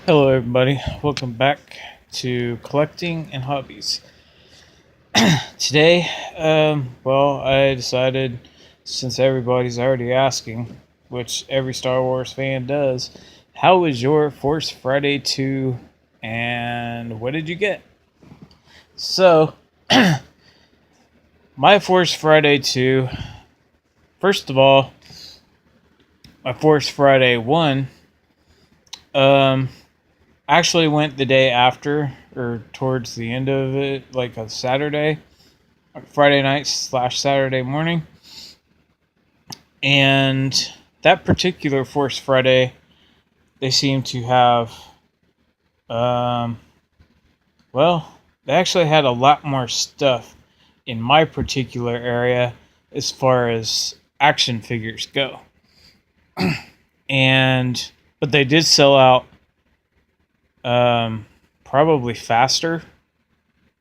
Hello, everybody. Welcome back to Collecting and Hobbies. Today, I decided, since everybody's already asking, which every Star Wars fan does, how was your Force Friday 2 and what did you get? So, my Force Friday 2, first of all, my Force Friday 1, um, actually went the day after or towards the end of it, like a Saturday, Friday night / Saturday morning. And that particular Force Friday, they seem to have, um, well, they actually had a lot more stuff in my particular area as far as action figures go. But they did sell out probably faster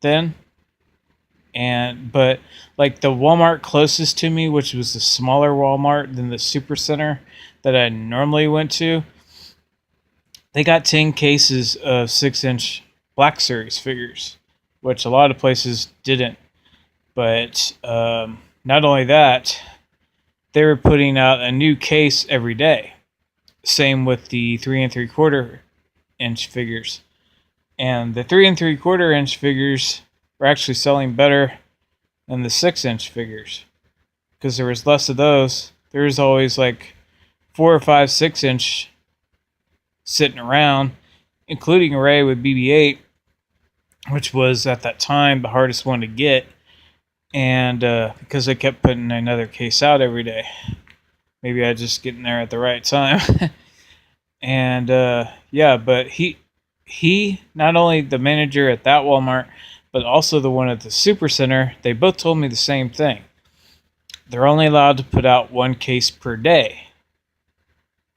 then. But like the Walmart closest to me, which was the smaller Walmart than the Super Center that I normally went to, they got 10 cases of 6-inch Black Series figures, which a lot of places didn't. But not only that, they were putting out a new case every day. Same with the 3 3/4 inch figures. And the 3 3/4 inch figures were actually selling better than the 6-inch figures because there was less of those. There was always like 4 or 5 6-inch sitting around, including Ray with BB-8, which was at that time the hardest one to get, and because they kept putting another case out every day. Maybe I just getting there at the right time. And but he not only the manager at that Walmart, but also the one at the Super Center, they both told me the same thing. They're only allowed to put out one case per day.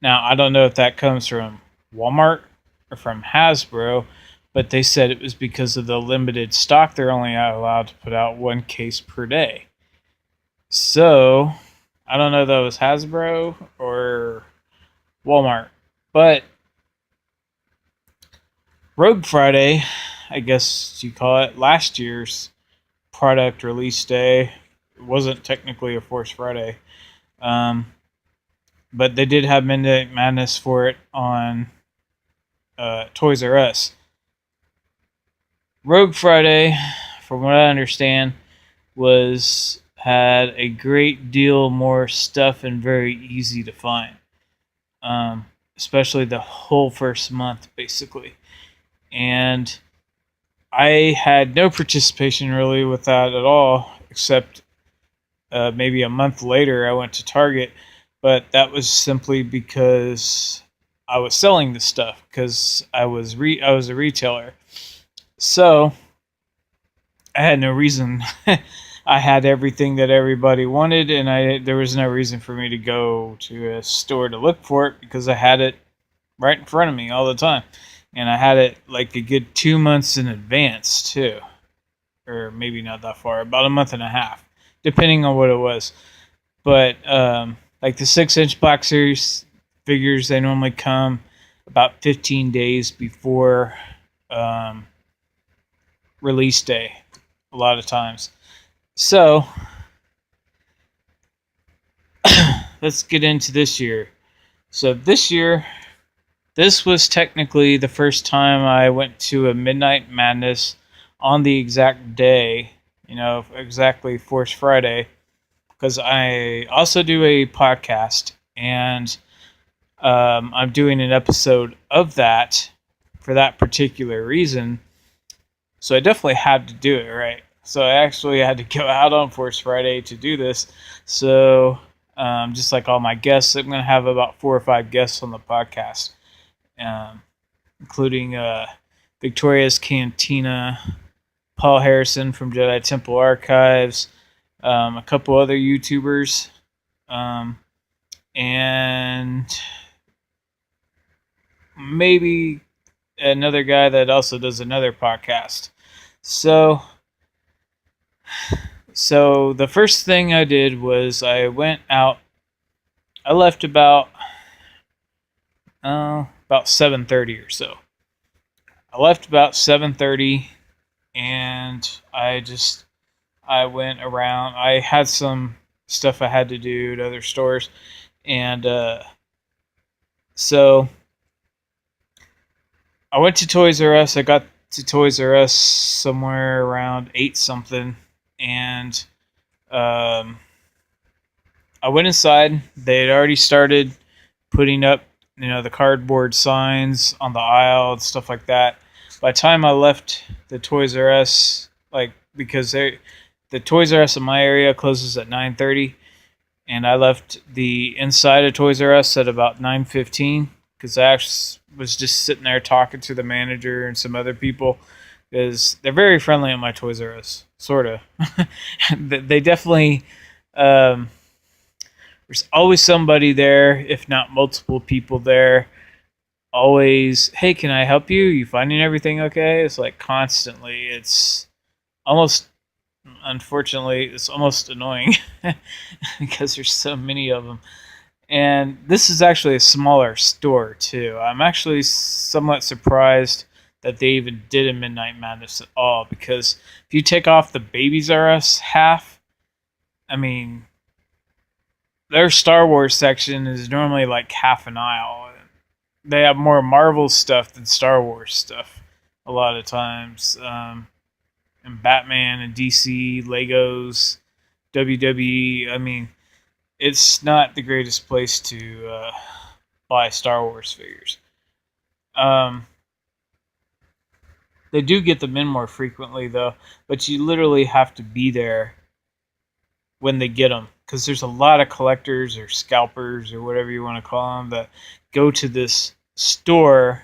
Now, I don't know if that comes from Walmart or from Hasbro, but they said it was because of the limited stock. They're only allowed to put out one case per day. So, I don't know if that was Hasbro or Walmart, but Rogue Friday, I guess you call it, last year's product release day, it wasn't technically a Force Friday, but they did have Midnight Madness for it on Toys R Us. Rogue Friday, from what I understand, had a great deal more stuff and very easy to find, especially the whole first month, basically. And I had no participation really with that at all, except maybe a month later I went to Target, but that was simply because I was selling the stuff because I was a retailer, so I had no reason. I had everything that everybody wanted, and there was no reason for me to go to a store to look for it because I had it right in front of me all the time. And I had it like a good 2 months in advance too, or maybe not that far, about a month and a half, depending on what it was. But like the 6-inch Black Series figures, they normally come about 15 days before release day, a lot of times. So let's get into this year. So this year, this was technically the first time I went to a Midnight Madness on the exact day, exactly Force Friday, because I also do a podcast, and I'm doing an episode of that for that particular reason. So I definitely had to do it, right? So I actually had to go out on Force Friday to do this. So just like all my guests, I'm going to have about 4 or 5 guests on the podcast. Including Victoria's Cantina, Paul Harrison from Jedi Temple Archives, a couple other YouTubers, and maybe another guy that also does another podcast. So the first thing I did was I went out. I left about 7:30 or so. I left about 7:30, and I went around. I had some stuff I had to do at other stores, and so I went to Toys R Us. I got to Toys R Us somewhere around 8 something, and um, I went inside. They had already started putting up, the cardboard signs on the aisle and stuff like that. By the time I left the Toys R Us, like because the Toys R Us in my area closes at 9:30, and I left the inside of Toys R Us at about 9:15 because I actually was just sitting there talking to the manager and some other people because they're very friendly at my Toys R Us, sort of. They definitely. Um, there's always somebody there, if not multiple people there. Always, hey, can I help you? You finding everything okay? It's like constantly. It's almost, unfortunately, it's almost annoying because there's so many of them. And this is actually a smaller store too. I'm actually somewhat surprised that they even did a Midnight Madness at all, because if you take off the Babies R Us half, I mean, their Star Wars section is normally like half an aisle. They have more Marvel stuff than Star Wars stuff a lot of times. And Batman and DC, Legos, WWE. I mean, it's not the greatest place to buy Star Wars figures. Um, they do get them in more frequently, though, but you literally have to be there when they get them, because there's a lot of collectors or scalpers or whatever you want to call them that go to this store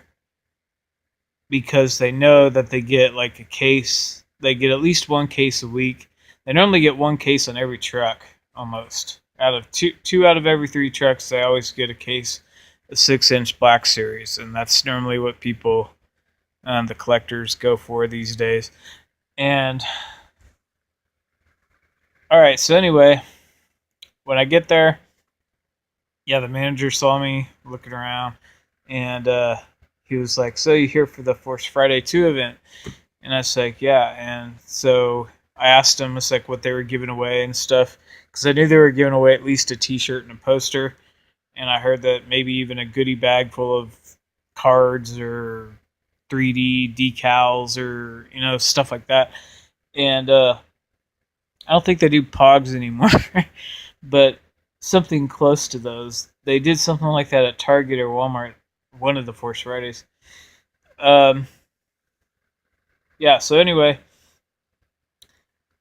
because they know that they get like a case. They get at least one case a week. They normally get one case on every truck, almost. Out of two out of every 3 trucks, they always get a case of 6-inch Black Series, and that's normally what people, the collectors, go for these days. And all right, so anyway, when I get there, yeah, the manager saw me looking around, and he was like, "So you here for the Force Friday 2 event?" And I was like, "Yeah." And so I asked him, it's like what they were giving away and stuff, because I knew they were giving away at least a T-shirt and a poster, and I heard that maybe even a goodie bag full of cards or 3D decals or stuff like that. And I don't think they do Pogs anymore, but something close to those. They did something like that at Target or Walmart, one of the Force Fridays. Um, yeah, so anyway,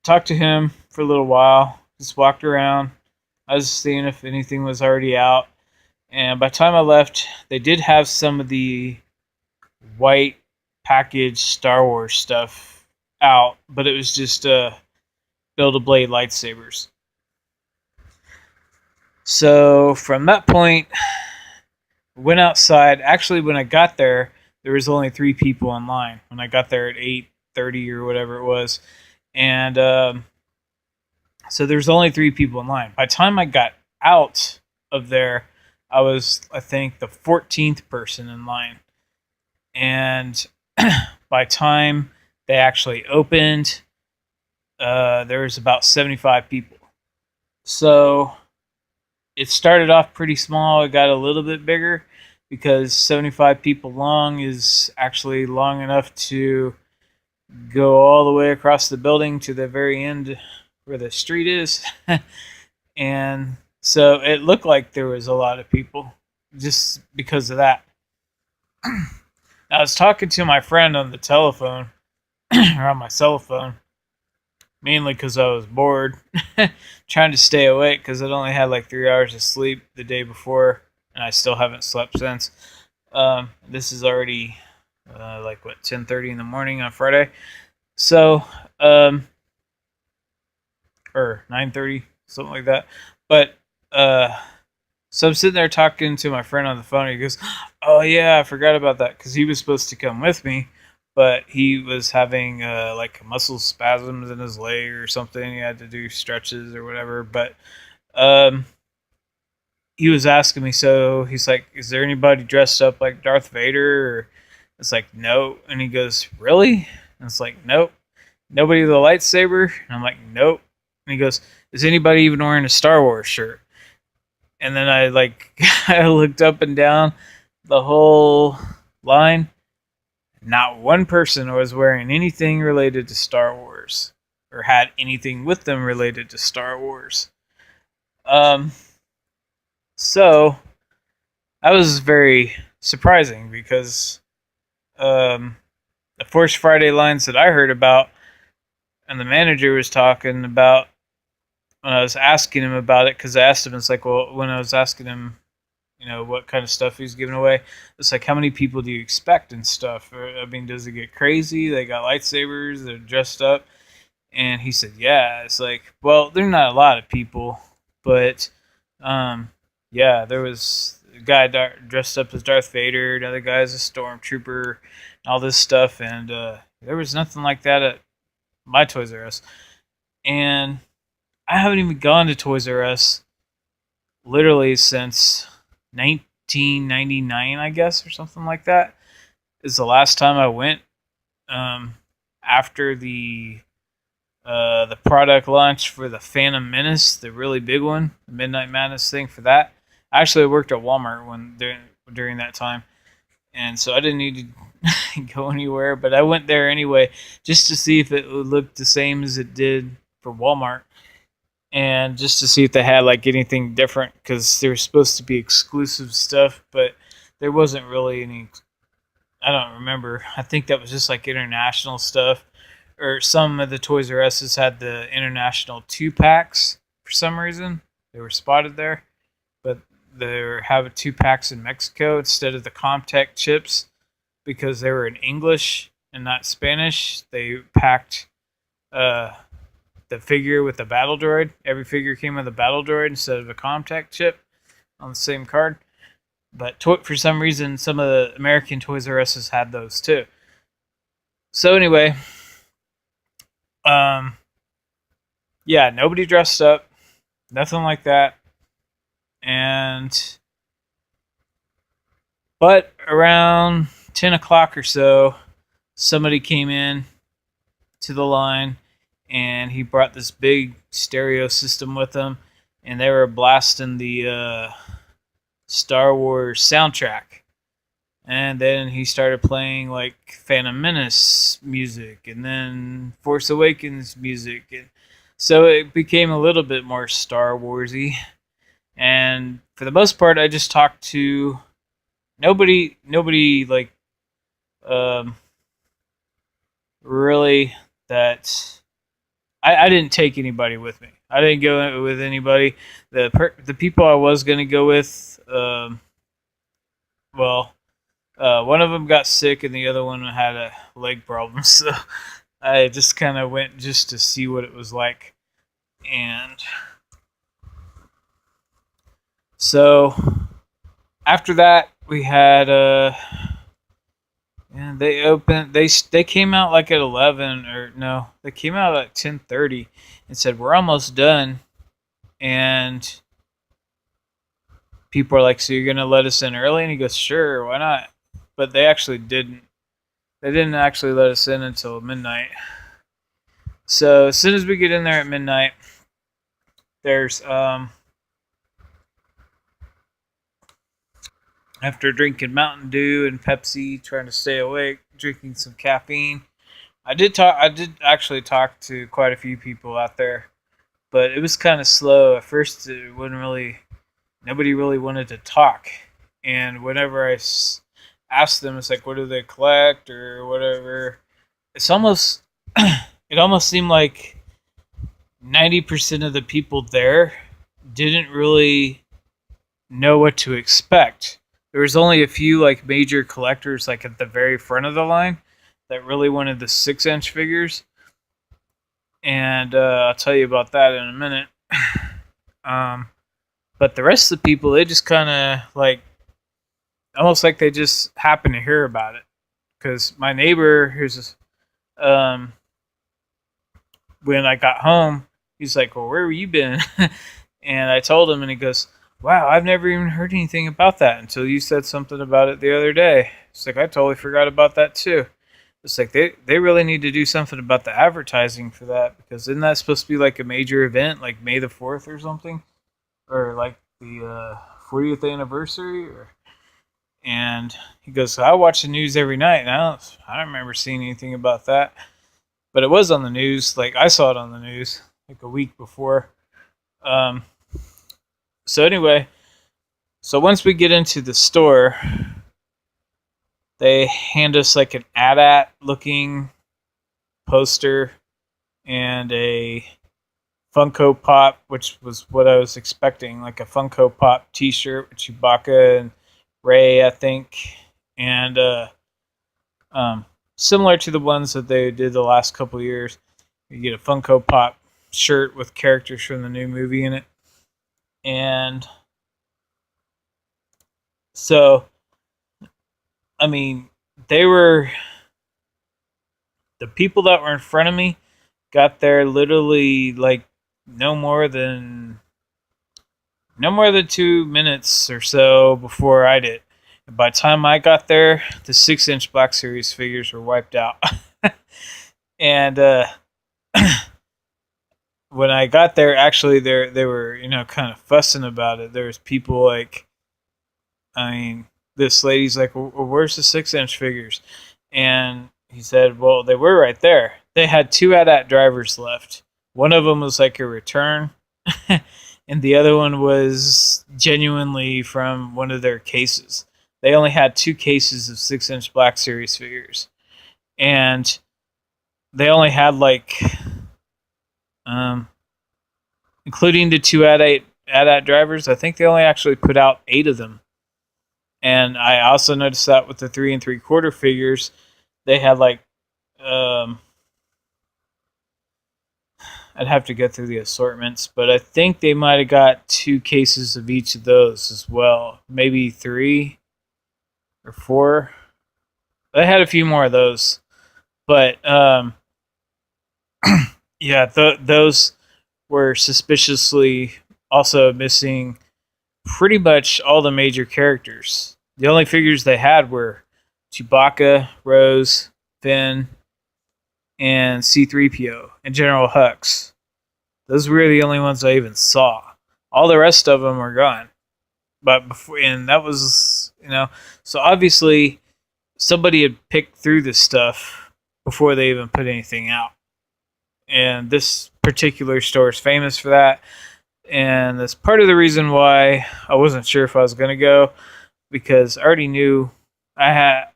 talked to him for a little while, just walked around. I was seeing if anything was already out. And by the time I left, they did have some of the white packaged Star Wars stuff out, but it was just Build-A-Blade lightsabers. So from that point, went outside. Actually, when I got there, there was only 3 people in line. When I got there at 8:30 or whatever it was, and so there's only 3 people in line. By the time I got out of there, I was, I think, the 14th person in line. And by the time they actually opened, there was about 75 people. So it started off pretty small. It got a little bit bigger because 75 people long is actually long enough to go all the way across the building to the very end where the street is. And so it looked like there was a lot of people just because of that. I was talking to my friend on the telephone, or on my cell phone, mainly because I was bored, trying to stay awake because I'd only had like 3 hours of sleep the day before, and I still haven't slept since. This is already like 10:30 in the morning on Friday, so or 9:30, something like that. But so I'm sitting there talking to my friend on the phone. And he goes, "Oh yeah, I forgot about that," because he was supposed to come with me, but he was having like muscle spasms in his leg or something. He had to do stretches or whatever. But he was asking me, so he's like, "Is there anybody dressed up like Darth Vader?" It's like, no. And he goes, really? And it's like, nope. Nobody with a lightsaber? And I'm like, nope. And he goes, is anybody even wearing a Star Wars shirt? And then I like I looked up and down the whole line. Not one person was wearing anything related to Star Wars or had anything with them related to Star Wars. Um, so that was very surprising because the Force Friday lines that I heard about and the manager was talking about when I was asking him about it, because I asked him, it's like, well, when I was asking him, what kind of stuff he's giving away, it's like, how many people do you expect and stuff? Or, I mean, does it get crazy? They got lightsabers, they're dressed up. And he said, yeah. It's like, well, there's not a lot of people, but yeah, there was a guy dressed up as Darth Vader, another guy's a stormtrooper, all this stuff, and there was nothing like that at my Toys R Us. And I haven't even gone to Toys R Us literally since 1999, I guess, or something like that. Is the last time I went after the product launch for the Phantom Menace, the really big one, the Midnight Madness thing for that. I actually worked at Walmart during that time, and so I didn't need to go anywhere, but I went there anyway just to see if it would look the same as it did for Walmart, and just to see if they had like anything different, because there was supposed to be exclusive stuff, but there wasn't really any. I don't remember. I think that was just like international stuff, or some of the Toys R Us's had the international 2-packs for some reason. They were spotted there, but they have 2-packs in Mexico instead of the Comtech chips because they were in English and not Spanish. They packed the figure with the battle droid. Every figure came with a battle droid instead of a Comtech chip on the same card. But for some reason, some of the American Toys R Us's had those too. So anyway, yeah, nobody dressed up, nothing like that. But around 10 o'clock or so, somebody came in to the line, and he brought this big stereo system with him, and they were blasting the Star Wars soundtrack. And then he started playing like Phantom Menace music, and then Force Awakens music, and so it became a little bit more Star Warsy. And for the most part, I just talked to nobody like really that I didn't take anybody with me. I didn't go with anybody. The people I was gonna go with, one of them got sick and the other one had a leg problem, so I just kind of went just to see what it was like. And so after that, we had and they came out like at 11, or no, they came out at 10:30 and said we're almost done. And people are like, so you're gonna let us in early? And he goes, sure, why not? But they actually didn't. They didn't actually let us in until midnight. So as soon as we get in there at midnight, there's after drinking Mountain Dew and Pepsi, trying to stay awake, drinking some caffeine. I did actually talk to quite a few people out there, but it was kind of slow at first. It wasn't really. Nobody really wanted to talk, and whenever I asked them, it's like, what do they collect or whatever. It's almost it almost seemed like 90% of the people there didn't really know what to expect. There was only a few like major collectors like at the very front of the line that really wanted the 6-inch figures, and I'll tell you about that in a minute. But the rest of the people, they just kind of like, almost like they just happened to hear about it. Because my neighbor, when I got home, he's like, well, where have you been? And I told him, and he goes, wow, I've never even heard anything about that until you said something about it the other day. It's like I totally forgot about that too. It's like they really need to do something about the advertising for that, because isn't that supposed to be like a major event, like May the 4th or something, or like the 40th anniversary? Or and he goes, so I watch the news every night, and I don't remember seeing anything about that, but it was on the news. Like I saw it on the news like a week before. Um, so anyway, so once we get into the store, they hand us like an AT-AT looking poster and a Funko Pop, which was what I was expecting, like a Funko Pop T-shirt with Chewbacca and Ray, I think, and um, similar to the ones that they did the last couple of years. You get a Funko Pop shirt with characters from the new movie in it, and so I mean, they were the people that were in front of me got there literally like no more than no more than 2 minutes or so before I did. And by the time I got there, the 6-inch Black Series figures were wiped out. And when I got there, actually, they were kind of fussing about it. There was people like, I mean, this lady's like, well, "Where's the 6-inch figures?" And he said, "Well, they were right there. They had two AT-AT drivers left. One of them was like a return." And the other one was genuinely from one of their cases. They only had two cases of 6-inch Black Series figures, and they only had like, um, including the two AT-AT drivers, I think they only actually put out 8 of them. And I also noticed that with the 3 3/4 figures, they had like, um, I'd have to go through the assortments, but I think they might have got 2 cases of each of those as well. Maybe 3 or 4. They had a few more of those, but yeah, those were suspiciously also missing pretty much all the major characters. The only figures they had were Chewbacca, Rose, Finn, and C-3PO, and General Hux. Those were the only ones I even saw. All the rest of them were gone. But before, and that was, so obviously somebody had picked through this stuff before they even put anything out. And this particular store is famous for that. And that's part of the reason why I wasn't sure if I was going to go, because I already knew I had,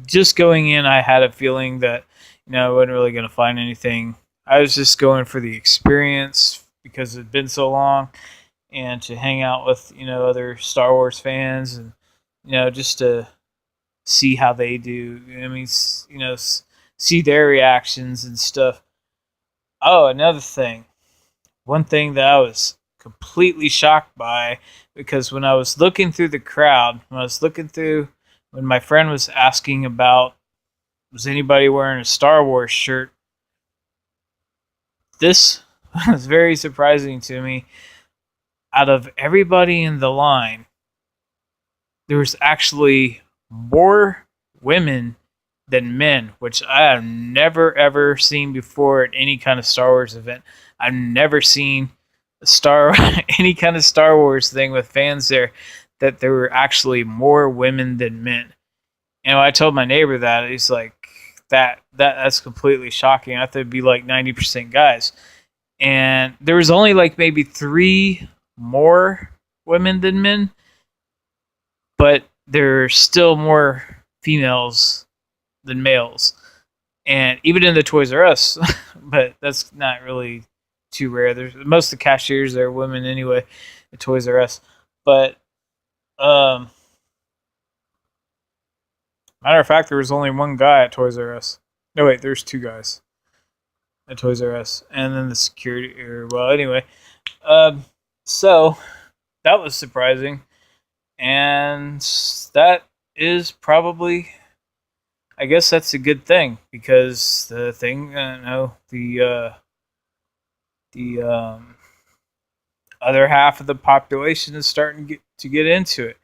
just going in, I had a feeling that, I wasn't really going to find anything. I was just going for the experience because it had been so long, and to hang out with, other Star Wars fans, and, just to see how they do. I mean, see their reactions and stuff. Oh, another thing. One thing that I was completely shocked by, because when I was looking through the crowd, when my friend was asking about, was anybody wearing a Star Wars shirt, this was very surprising to me. Out of everybody in the line, there was actually more women than men, which I have never ever seen before at any kind of Star Wars event. I've never seen any kind of Star Wars thing with fans there that there were actually more women than men. And when I told my neighbor that, he's like, that's completely shocking. I thought it'd be like 90% guys. And there was only like maybe 3 more women than men, but there are still more females than males. And even in the Toys R Us, but that's not really too rare. There's most of the cashiers are women anyway at Toys R Us. But matter of fact, there was only one guy at Toys R Us. No, wait, there's 2 guys at Toys R Us, and then the security. Well, anyway, so that was surprising, and that is probably, I guess that's a good thing, because the thing, the other half of the population is starting to get into it.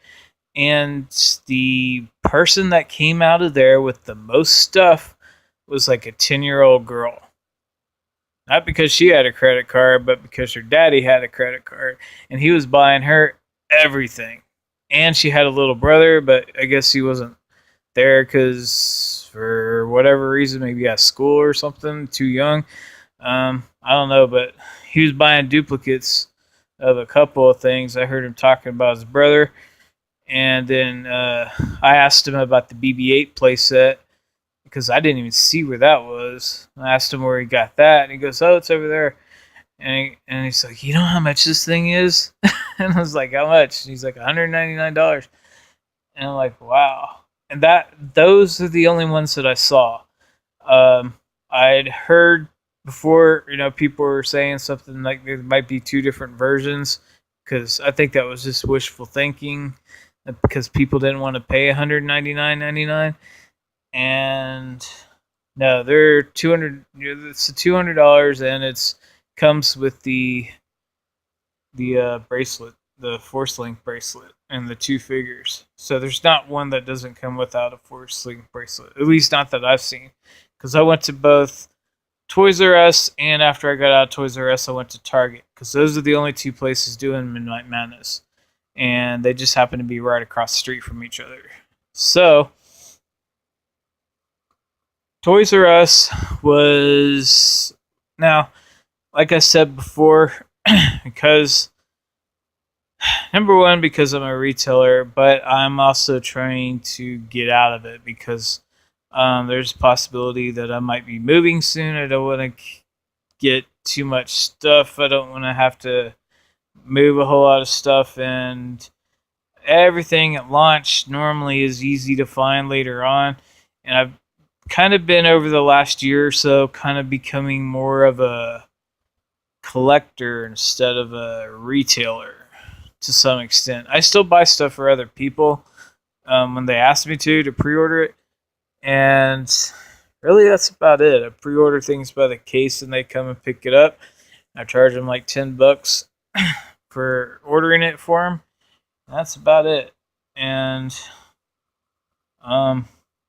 And the person that came out of there with the most stuff was like a 10-year-old girl. Not because she had a credit card, but because her daddy had a credit card. And he was buying her everything. And she had a little brother, but I guess he wasn't there because for whatever reason, maybe at school or something, too young. I don't know, but he was buying duplicates of a couple of things. I heard him talking about his brother. And then I asked him about the BB-8 playset because I didn't even see where that was. I asked him where he got that, and he goes, "Oh, it's over there." And he's like, "You know how much this thing is?" And I was like, "How much?" And he's like, $199. And I'm like, "Wow." And those are the only ones that I saw. Um, I'd heard before, people were saying something like there might be two different versions because I think that was just wishful thinking because people didn't want to pay $199.99. And no, they're 200. It's $200, and it's comes with the bracelet, the Force Link bracelet, and the two figures. So there's not one that doesn't come without a Force Link bracelet. At least not that I've seen, because I went to both Toys R Us, and after I got out of Toys R Us, I went to Target because those are the only two places doing Midnight Madness, and they just happen to be right across the street from each other. So Toys R Us was now, like I said before, because number one, because I'm a retailer, but I'm also trying to get out of it because there's a possibility that I might be moving soon. I don't want to get too much stuff. I don't want to have to move a whole lot of stuff, and everything at launch normally is easy to find later on. And I've kind of been over the last year or so kind of becoming more of a collector instead of a retailer to some extent. I still buy stuff for other people when they ask me to pre-order it, and really that's about it. I pre-order things by the case and they come and pick it up. I charge them like $10 for ordering it for them. That's about it. And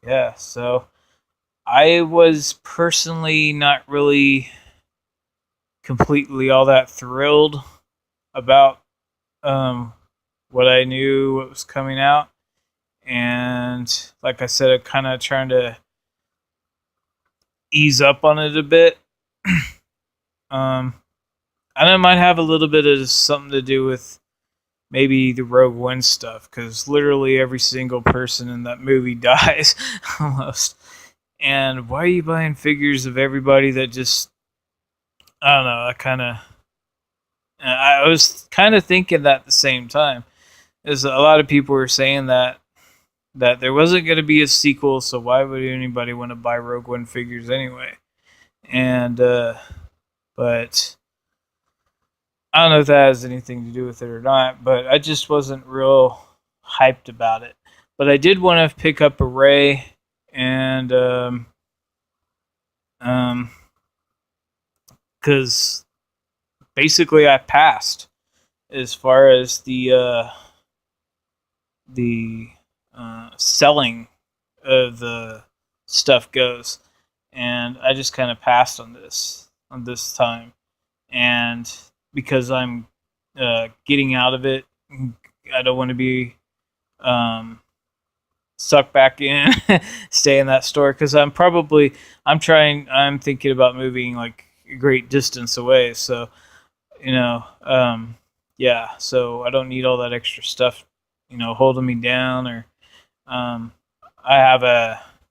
yeah, so I was personally not really completely all that thrilled about what I knew what was coming out. And like I said, I'm kind of trying to ease up on it a bit. And it might have a little bit of something to do with maybe the Rogue One stuff, because literally every single person in that movie dies almost. And why are you buying figures of everybody that just, I don't know, I was kind of thinking that at the same time. As a lot of people were saying that there wasn't going to be a sequel, so why would anybody want to buy Rogue One figures anyway? And but I don't know if that has anything to do with it or not, but I just wasn't real hyped about it. But I did want to pick up a Rey, and because basically I passed as far as the selling of the stuff goes, and I just kind of passed on this time, and because I'm getting out of it, I don't want to be sucked back in, stay in that store, because I'm thinking about moving like a great distance away, so yeah, so I don't need all that extra stuff holding me down. Or I have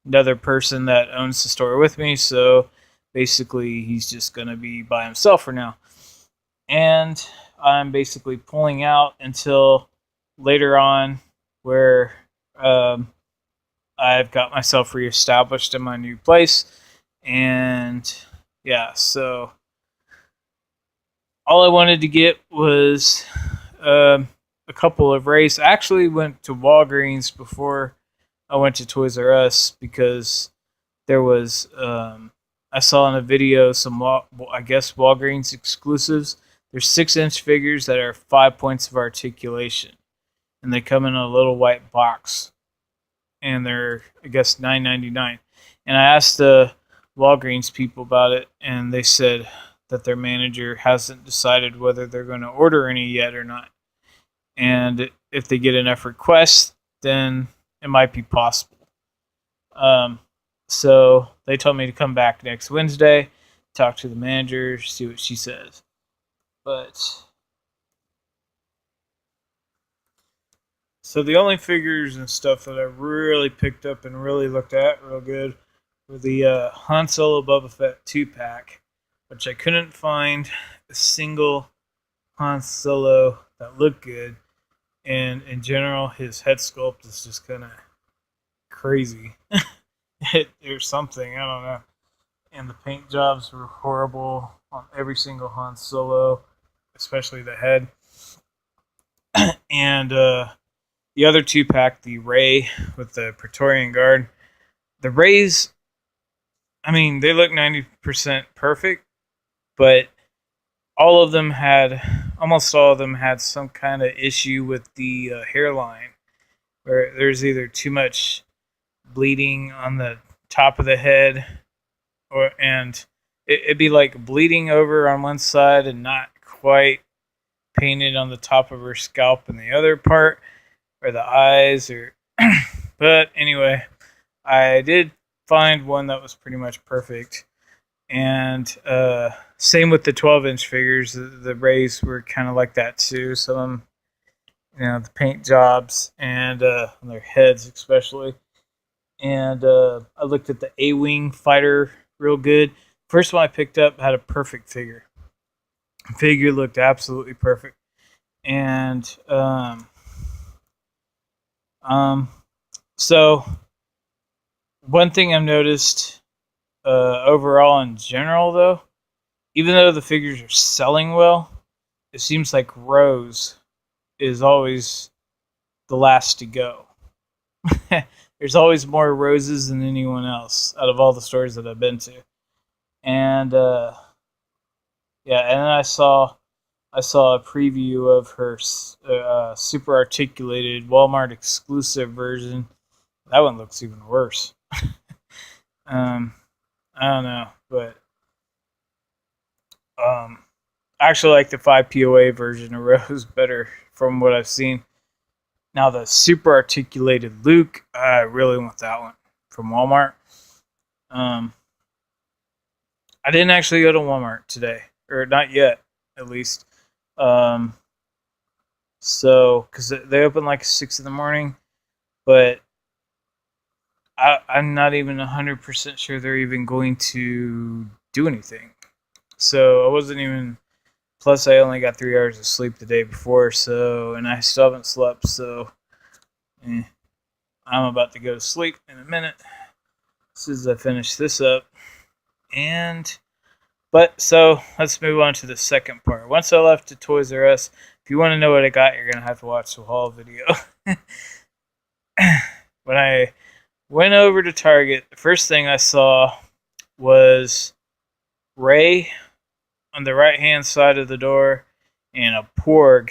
another person that owns the store with me, so basically he's just going to be by himself for now, and I'm basically pulling out until later on, where I've got myself reestablished in my new place. And yeah, so all I wanted to get was a couple of Rays. I actually went to Walgreens before I went to Toys R Us, because there was I saw in a video some I guess Walgreens exclusives. There's 6-inch figures that are 5 points of articulation, and they come in a little white box, and they're, I guess, $9.99. And I asked the Walgreens people about it, and they said that their manager hasn't decided whether they're going to order any yet or not. And if they get enough requests, then it might be possible. Um, so they told me to come back next Wednesday, talk to the manager, see what she says. But so the only figures and stuff that I really picked up and really looked at real good were the Han Solo Boba Fett 2-pack, which I couldn't find a single Han Solo that looked good. And in general, his head sculpt is just kind of crazy. Or something, I don't know. And the paint jobs were horrible on every single Han Solo, especially the head. And the other 2-pack, the Rey with the Praetorian Guard, the Reys, I mean, they look 90% perfect, but almost all of them had some kind of issue with the hairline, where there's either too much bleeding on the top of the head, and it'd be like bleeding over on one side and not quite painted on the top of her scalp and the other part, or the eyes, or but anyway, I did find one that was pretty much perfect. And same with the 12-inch figures. The Rays were kind of like that too. Some of them, the paint jobs and their heads especially. And I looked at the A-Wing fighter real good. First one I picked up had a perfect figure. The figure looked absolutely perfect. And so one thing I've noticed overall in general, though, even though the figures are selling well, it seems like Rose is always the last to go. There's always more Roses than anyone else out of all the stores that I've been to. And yeah, and then I saw a preview of her super articulated Walmart exclusive version. That one looks even worse. I don't know, but I actually like the 5 POA version of Rose better from what I've seen. Now the super articulated Luke, I really want that one from Walmart. I didn't actually go to Walmart today, or not yet, at least. So because they open like 6 in the morning, but I'm not even 100% sure they're even going to do anything. So I wasn't even. Plus, I only got 3 hours of sleep the day before, and I still haven't slept. So I'm about to go to sleep in a minute as soon as I finish this up. So let's move on to the second part. Once I left to Toys R Us, if you want to know what I got, you're gonna have to watch the haul video. When I went over to Target, the first thing I saw was Rey on the right-hand side of the door and a Porg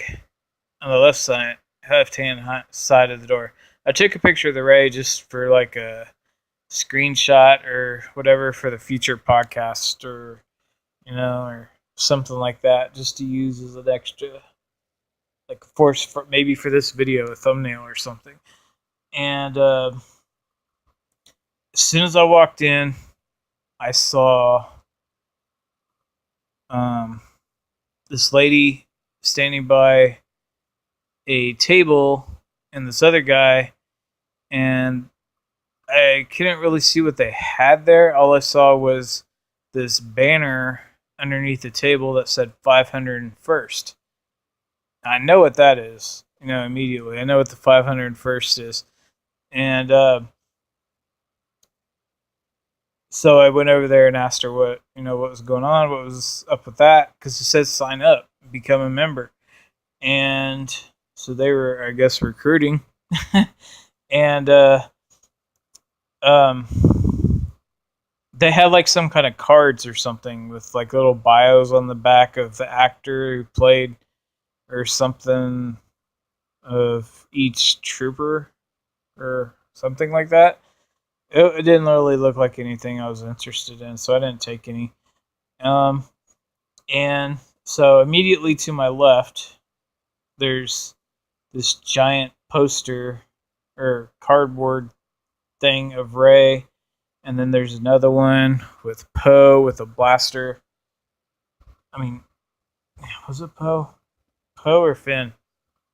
on the left-hand side of the door. I took a picture of the Rey just for like a screenshot or whatever for the future podcast, or or something like that, just to use as an extra, like maybe for this video, a thumbnail or something. And as soon as I walked in, I saw this lady standing by a table and this other guy, and I couldn't really see what they had there. All I saw was this banner underneath the table that said 501st. I know what that is, immediately. I know what the 501st is. And so I went over there and asked her what was going on, what was up with that, because it says sign up, become a member. And so they were, I guess, recruiting. And they had like some kind of cards or something with like little bios on the back of the actor who played or something. of each trooper or something like that. It didn't really look like anything I was interested in, so I didn't take any. Um, and so immediately to my left, there's this giant poster or cardboard thing of Ray, and then there's another one with Poe with a blaster. I mean, was it Poe? Poe or Finn?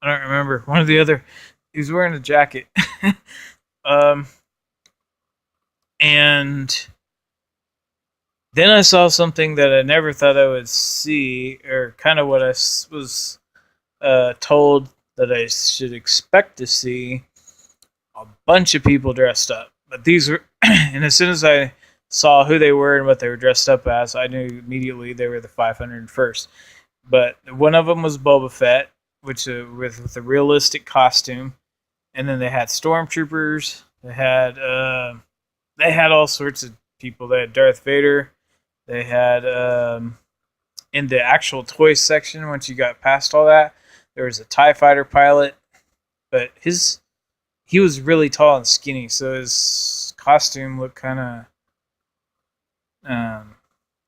I don't remember. One or the other. He was wearing a jacket. um, and then I saw something that I never thought I would see, or kind of what I was told that I should expect to see. A bunch of people dressed up. But these were, and as soon as I saw who they were and what they were dressed up as, I knew immediately they were the 501st. But one of them was Boba Fett, which with a realistic costume, and then they had stormtroopers. They had all sorts of people. They had Darth Vader. They had in the actual toy section. Once you got past all that, there was a TIE fighter pilot, but he was really tall and skinny, so his costume looked kind of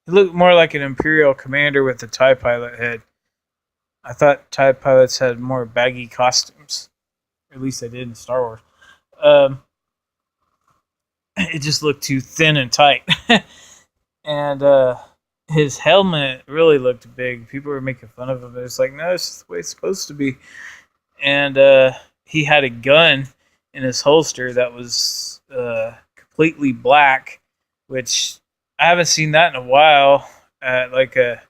it looked more like an Imperial commander with a TIE pilot head. I thought TIE pilots had more baggy costumes. At least they did in Star Wars. It just looked too thin and tight. And his helmet really looked big. People were making fun of him. It's like, no, it's the way it's supposed to be. And he had a gun in his holster that was completely black, which I haven't seen that in a while at like a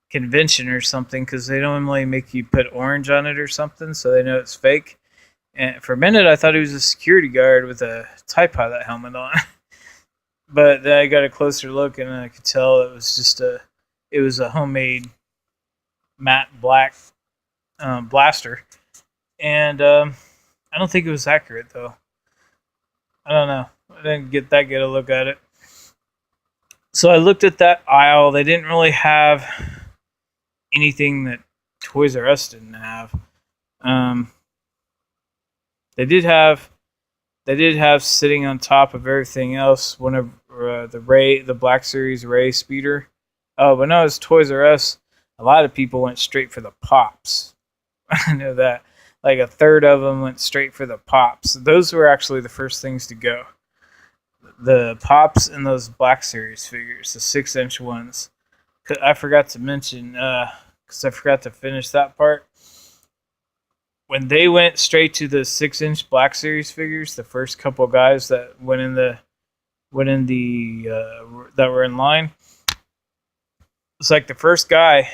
convention or something, because they normally make you put orange on it or something so they know it's fake. And for a minute, I thought he was a security guard with a TIE pilot helmet on. But then I got a closer look, and I could tell it was a homemade matte black blaster. And I don't think it was accurate, though. I don't know. I didn't get that good a look at it. So I looked at that aisle. They didn't really have anything that Toys R Us didn't have. They did have sitting on top of everything else one of the Black Series Ray speeder. Oh, but no, it's Toys R Us. A lot of people went straight for the pops. I know that. Like a third of them went straight for the pops. Those were actually the first things to go. The pops and those Black Series figures, the 6-inch ones. I forgot to mention, because I forgot to finish that part. When they went straight to the 6-inch Black Series figures, the first couple guys that went in the that were in line, it's like the first guy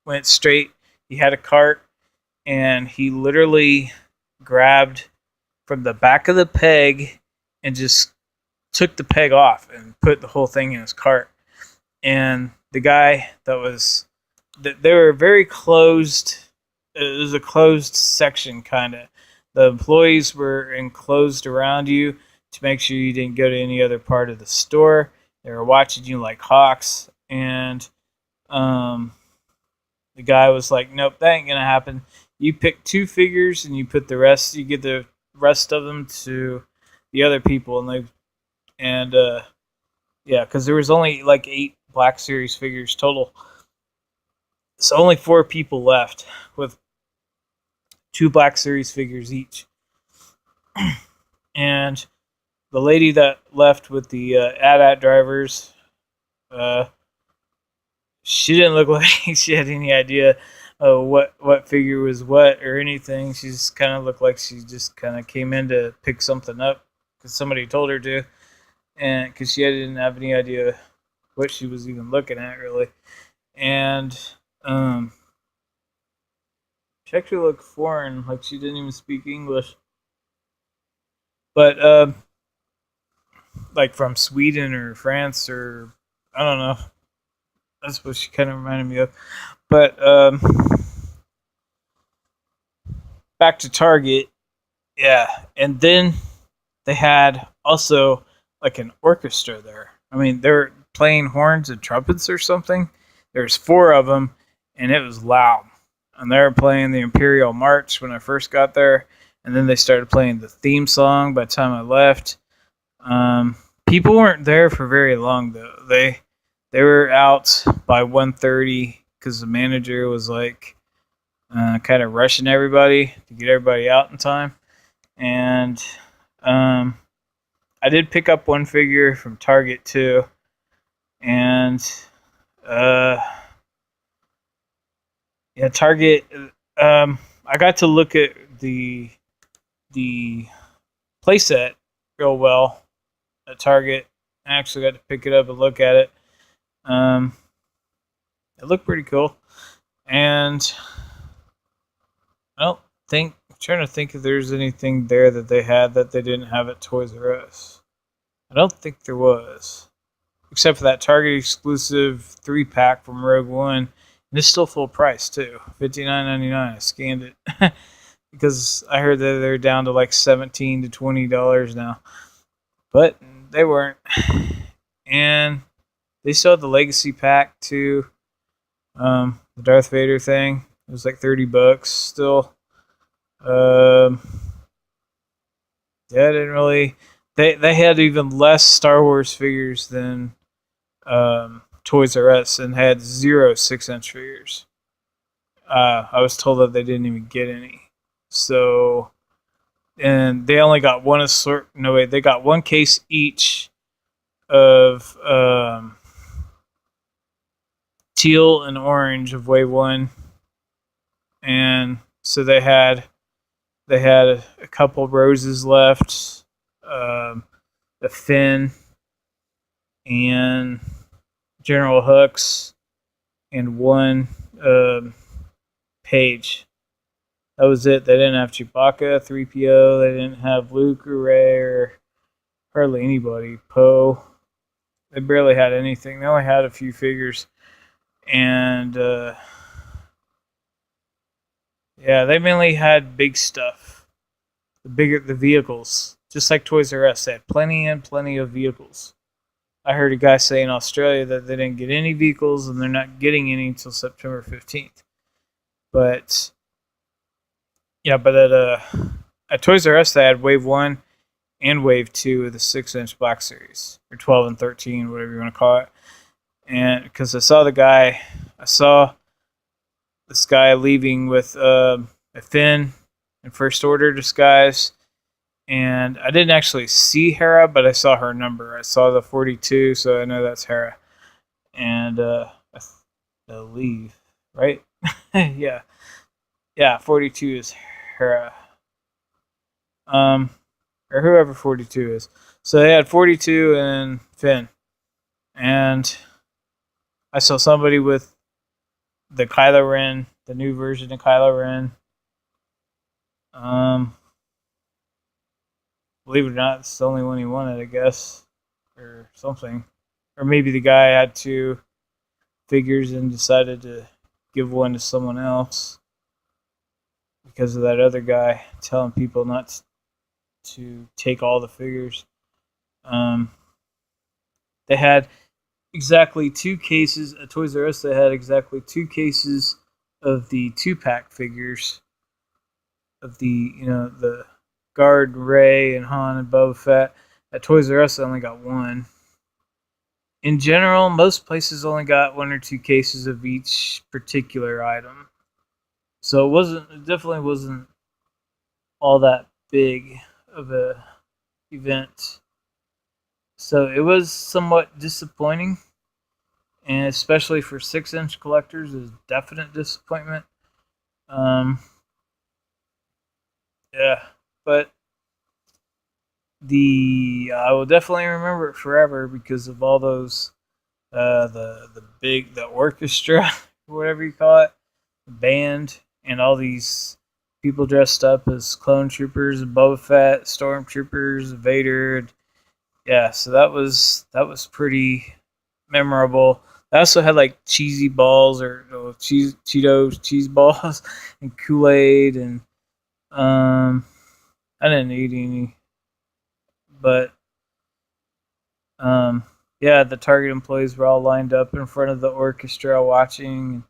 went straight. He had a cart, and he literally grabbed from the back of the peg and just took the peg off and put the whole thing in his cart. And the guy they were very closed. It was a closed section, kind of. The employees were enclosed around you to make sure you didn't go to any other part of the store. They were watching you like hawks. And the guy was like, nope, that ain't going to happen. You pick 2 figures and you get the rest of them to the other people. Yeah, because there was only like 8 Black Series figures total. So only 4 people left with 2 Black Series figures each. And the lady that left with the AT-AT drivers, she didn't look like she had any idea what figure was what or anything. She just kind of looked like she just kind of came in to pick something up because somebody told her to, and because she didn't have any idea what she was even looking at, really. And she actually looked foreign, like she didn't even speak English. But like from Sweden or France or I don't know. That's what she kind of reminded me of. But back to Target, yeah. And then they had also like an orchestra there. I mean, they're playing horns and trumpets or something. There's 4 of them, and it was loud. and they were playing the Imperial March when I first got there, and then they started playing the theme song by the time I left. People weren't there for very long though. They were out by 1:30 because the manager was like kind of rushing everybody to get everybody out in time. And um, I did pick up one figure from Target too, and uh, yeah, Target. I got to look at the playset real well at Target. I actually got to pick it up and look at it. Um, it looked pretty cool, and I don't think. I'm trying to think if there's anything there that they had that they didn't have at Toys R Us. I don't think there was, except for that Target exclusive 3-pack from Rogue One, and it's still full price too, $59.99. I scanned it because I heard that they're down to like $17 to $20 now, but they weren't. And they still had the Legacy pack too, the Darth Vader thing. It was like $30 still. Um, yeah, I didn't really. They had even less Star Wars figures than Toys R Us and had 0 6-inch figures. I was told that they didn't even get any. So, and they only got one assort. No wait, they got one case each of teal and orange of Wave One, and so they had a couple roses left, a Finn, and General Hooks, and one Page. That was it. They didn't have Chewbacca, 3PO. They didn't have Luke or Ray or hardly anybody. Poe. They barely had anything. They only had a few figures, and yeah, they mainly had big stuff. The vehicles, just like Toys R Us, they had plenty and plenty of vehicles. I heard a guy say in Australia that they didn't get any vehicles, and they're not getting any until September 15th. But yeah, but at Toys R Us they had Wave 1 and Wave 2 of the 6-inch Black Series, or 12 and 13, whatever you want to call it. And because I saw this guy leaving with a Finn in First Order disguise, and I didn't actually see Hera, but I saw her number. I saw the 42, so I know that's Hera. And I believe, right? Yeah. Yeah, 42 is Hera. Or whoever 42 is. So they had 42 and Finn. And I saw somebody with the Kylo Ren, the new version of Kylo Ren. Believe it or not, it's the only one he wanted, I guess. Or something. Or maybe the guy had 2 figures and decided to give one to someone else because of that other guy telling people not to take all the figures. They had exactly 2 cases at Toys R Us. They had exactly 2 cases of the 2-pack figures of the Guard, Ray, and Han and Boba Fett. At Toys R Us, I only got 1. In general, most places only got 1 or 2 cases of each particular item. So it definitely wasn't all that big of a event. So it was somewhat disappointing, and especially for 6-inch collectors, is definite disappointment. Yeah, but I will definitely remember it forever because of all those the orchestra, whatever you call it, the band, and all these people dressed up as clone troopers, Boba Fett, stormtroopers, Vader. Yeah, so that was pretty memorable. I also had like cheesy balls or Cheetos cheese balls and Kool-Aid, and I didn't eat any, but yeah, the Target employees were all lined up in front of the orchestra watching.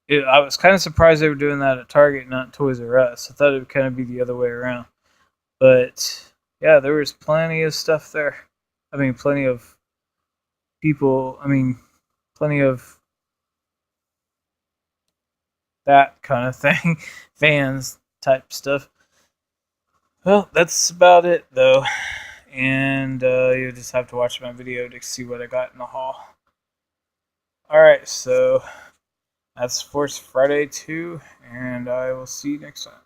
I was kind of surprised they were doing that at Target, not Toys R Us. I thought it would kind of be the other way around. But yeah, there was plenty of stuff there. I mean, plenty of people. I mean, plenty of that kind of thing, fans type stuff. Well, that's about it though, and you'll just have to watch my video to see what I got in the haul. All right, so that's Force Friday 2, and I will see you next time.